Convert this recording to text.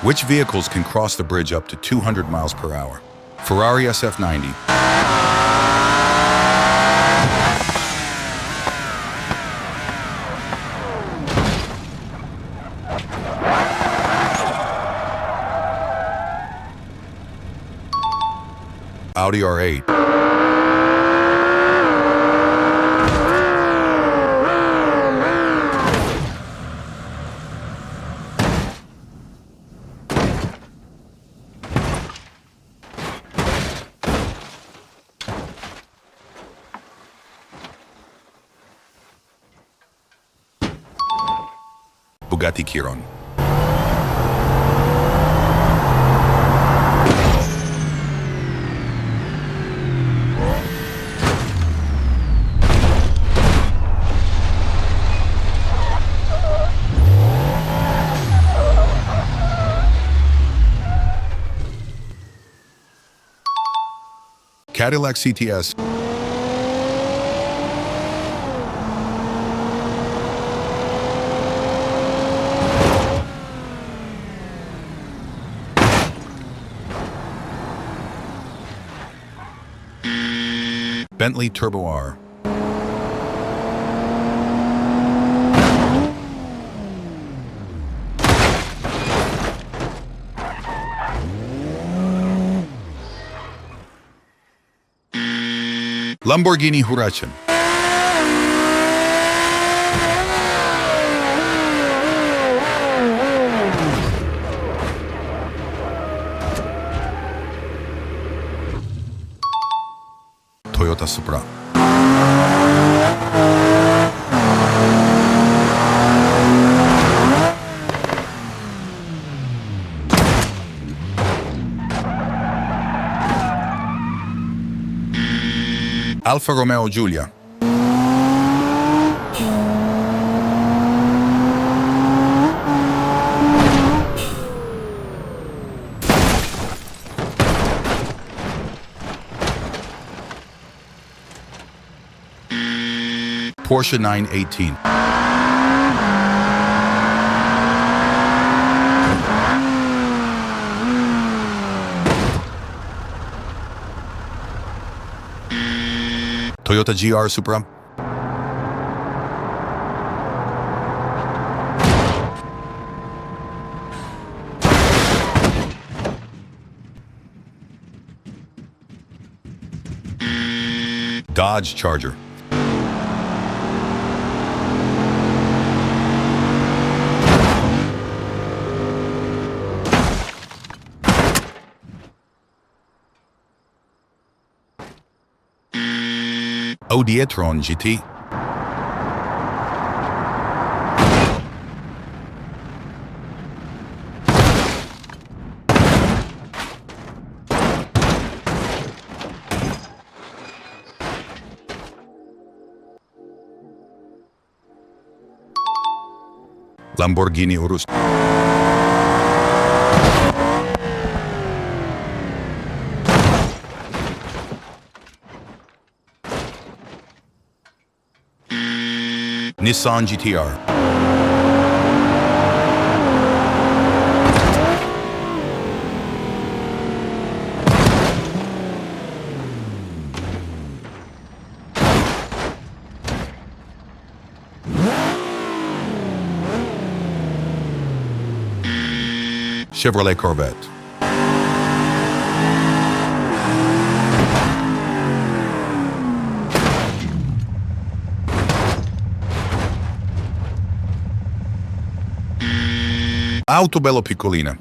Which vehicles can cross the bridge up to 200 miles per hour? Ferrari SF90, Audi R8, Bugatti Chiron, Cadillac CTS, Bentley Turbo R, Lamborghini Huracan, Toyota Supra, Alfa Romeo Giulia, Porsche 918, Toyota GR Supra, Dodge Charger, Audi e-tron GT, Lamborghini Urus, Nissan GTR, Chevrolet Corvette, Auto Bello Piccolina,